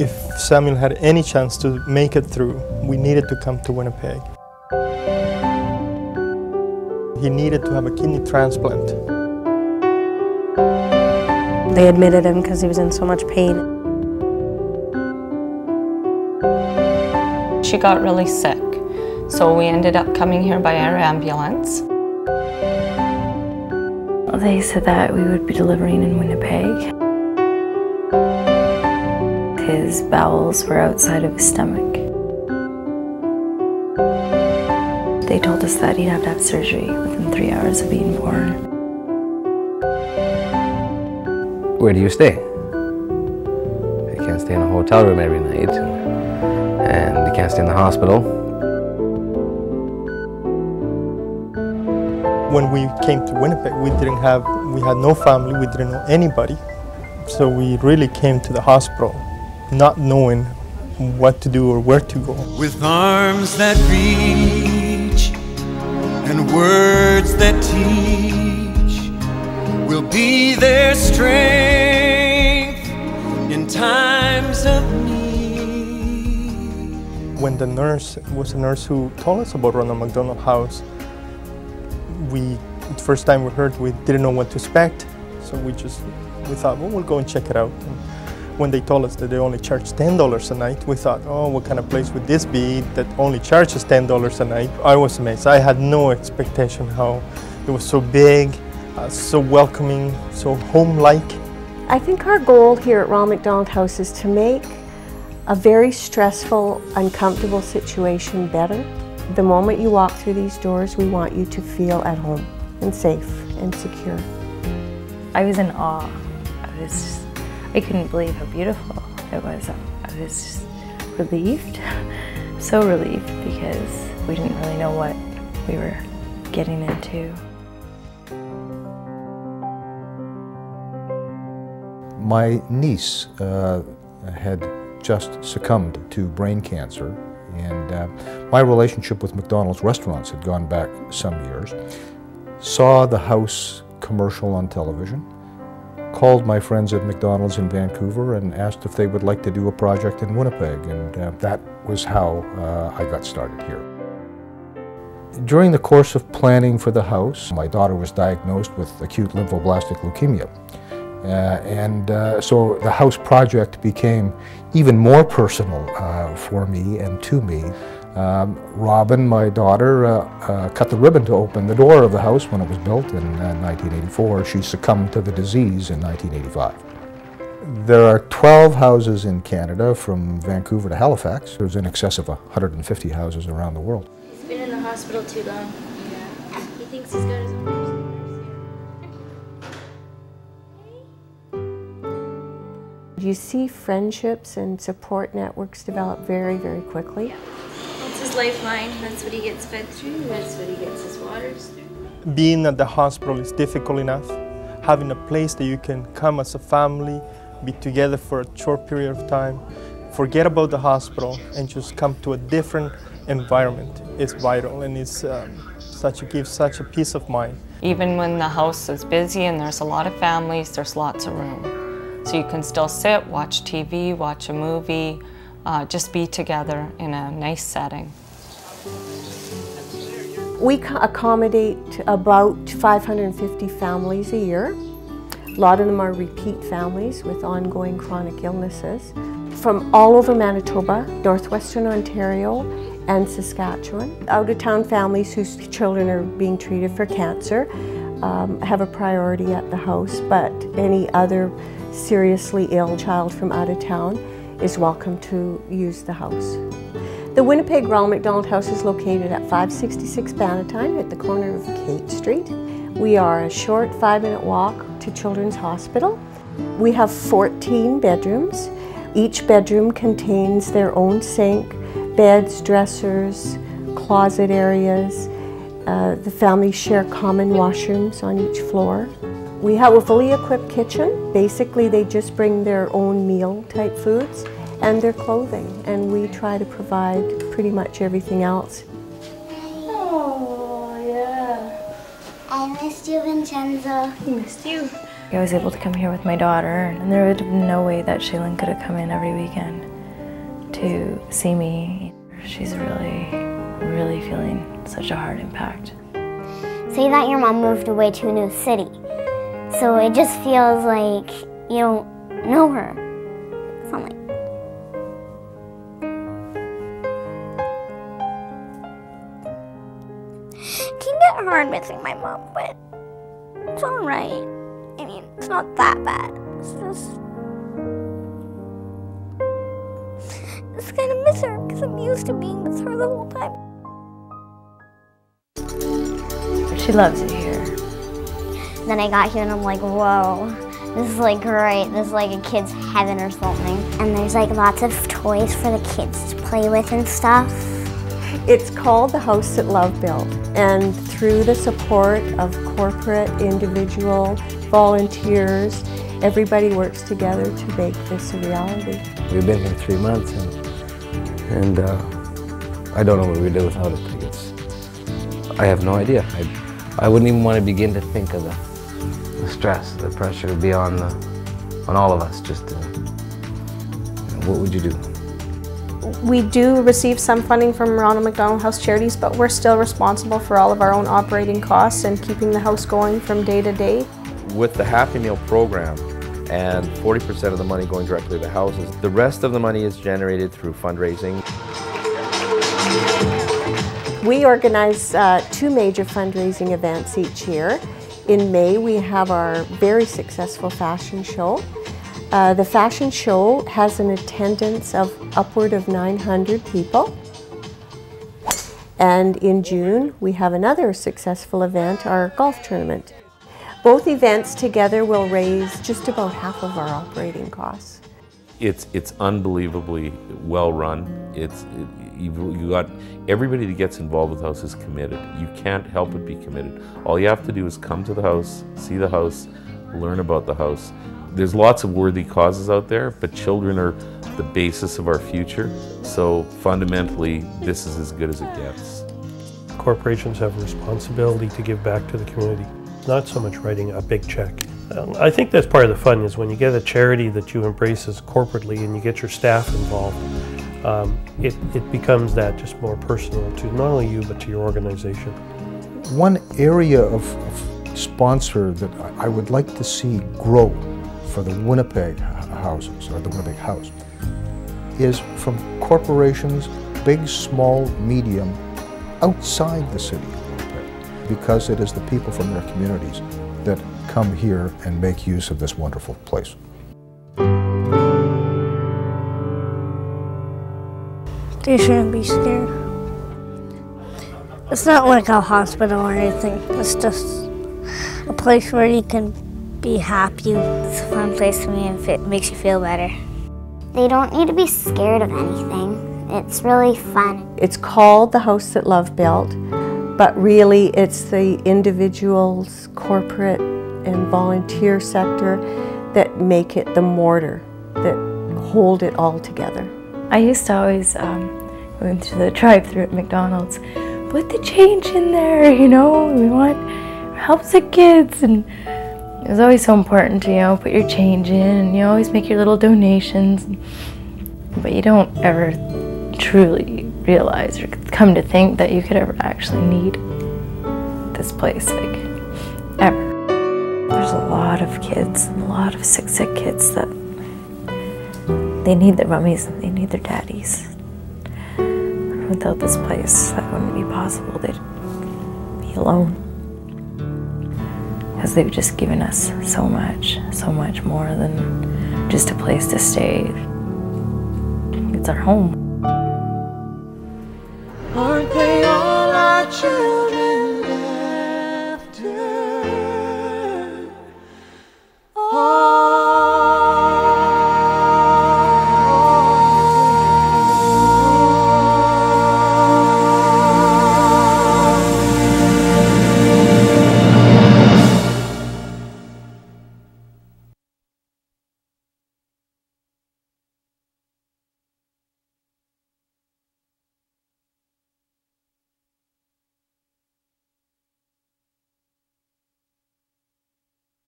If Samuel had any chance to make it through, we needed to come to Winnipeg. He needed to have a kidney transplant. They admitted him because he was in so much pain. She got really sick, so we ended up coming here by our ambulance. They said that we would be delivering in Winnipeg. His bowels were outside of his stomach. They told us that he'd have to have surgery within 3 hours of being born. Where do you stay? You can't stay in a hotel room every night, and you can't stay in the hospital. When we came to Winnipeg, we had no family, we didn't know anybody. So we really came to the hospital not knowing what to do or where to go. With arms that reach and words that teach, we'll be their strength in times of need. When the nurse, it was a nurse who told us about Ronald McDonald House, the first time we heard, we didn't know what to expect. So we thought, well, we'll go and check it out. And when they told us that they only charge $10 a night, we thought, oh, what kind of place would this be that only charges $10 a night? I was amazed. I had no expectation how it was so big, so welcoming, so home-like. I think our goal here at Ronald McDonald House is to make a very stressful, uncomfortable situation better. The moment you walk through these doors, we want you to feel at home and safe and secure. I was in awe. I couldn't believe how beautiful it was. I was just relieved, so relieved, because we didn't really know what we were getting into. My niece had just succumbed to brain cancer, and my relationship with McDonald's restaurants had gone back some years. Saw the house commercial on television, called my friends at McDonald's in Vancouver and asked if they would like to do a project in Winnipeg, and that was how I got started here. During the course of planning for the house, my daughter was diagnosed with acute lymphoblastic leukemia. So the house project became even more personal for me and to me. Robin, my daughter, cut the ribbon to open the door of the house when it was built in 1984. She succumbed to the disease in 1985. There are 12 houses in Canada from Vancouver to Halifax. There's in excess of 150 houses around the world. He's been in the hospital too long. Yeah. He thinks he's got his own nurse here. You see friendships and support networks develop very, very quickly. That's his lifeline. That's what he gets fed through. That's what he gets his waters through. Being at the hospital is difficult enough. Having a place that you can come as a family, be together for a short period of time, forget about the hospital and just come to a different environment is vital, and it's gives such a peace of mind. Even when the house is busy and there's a lot of families, there's lots of room. So you can still sit, watch TV, watch a movie, just be together in a nice setting. We accommodate about 550 families a year. A lot of them are repeat families with ongoing chronic illnesses from all over Manitoba, northwestern Ontario, and Saskatchewan. Out-of-town families whose children are being treated for cancer have a priority at the house, but any other seriously ill child from out of town is welcome to use the house. The Winnipeg Ronald McDonald House is located at 566 Bannatyne at the corner of Kate Street. We are a short 5-minute walk to Children's Hospital. We have 14 bedrooms. Each bedroom contains their own sink, beds, dressers, closet areas. The families share common washrooms on each floor. We have a fully equipped kitchen. Basically, they just bring their own meal type foods and their clothing, and we try to provide pretty much everything else. Oh, yeah. I missed you, Vincenzo. He missed you. I was able to come here with my daughter, and there would have been no way that Shaylin could have come in every weekend to see me. She's really feeling such a hard impact. Say that your mom moved away to a new city, so it just feels like you don't know her. Something. It can get hard missing my mom, but it's alright. I mean, it's not that bad. It's just kind of miss her because I'm used to being with her the whole time. She loves it here. Then I got here and I'm like, whoa, this is like great. This is like a kid's heaven or something. And there's like lots of toys for the kids to play with and stuff. It's called the House That Love Built, and through the support of corporate, individual, volunteers, everybody works together to make this a reality. We've been here 3 months, and I don't know what we'd do without it. I have no idea. I wouldn't even want to begin to think of the stress, the pressure to be on all of us. Just what would you do? We do receive some funding from Ronald McDonald House Charities, but we're still responsible for all of our own operating costs and keeping the house going from day to day. With the Happy Meal program and 40% of the money going directly to houses, the rest of the money is generated through fundraising. We organize 2 major fundraising events each year. In May, we have our very successful fashion show. The fashion show has an attendance of upward of 900 people. And in June, we have another successful event, our golf tournament. Both events together will raise just about half of our operating costs. It's unbelievably well run. You got everybody that gets involved with the house is committed. You can't help but be committed. All you have to do is come to the house, see the house, learn about the house. There's lots of worthy causes out there, but children are the basis of our future. So fundamentally, this is as good as it gets. Corporations have a responsibility to give back to the community, not so much writing a big check. I think that's part of the fun, is when you get a charity that you embrace as corporately and you get your staff involved, it becomes that just more personal to not only you, but to your organization. One area of sponsor that I would like to see grow for the Winnipeg houses, or the Winnipeg House, is from corporations, big, small, medium, outside the city of Winnipeg, because it is the people from their communities that come here and make use of this wonderful place. They shouldn't be scared. It's not like a hospital or anything. It's just a place where you can be happy. It's a fun place to me if it makes you feel better. They don't need to be scared of anything. It's really fun. It's called the House That Love Built, but really it's the individuals, corporate and volunteer sector that make it the mortar, that hold it all together. I used to always go into the drive-thru at McDonald's, put the change in there, you know, we want help the kids, and it was always so important to, you know, put your change in, and you always make your little donations, but you don't ever truly realize or come to think that you could ever actually need this place, like, ever. There's a lot of kids, a lot of sick kids that they need their mummies and they need their daddies. Without this place, that wouldn't be possible. They'd be alone. Because they've just given us so much more than just a place to stay. It's our home. Aren't they all our children?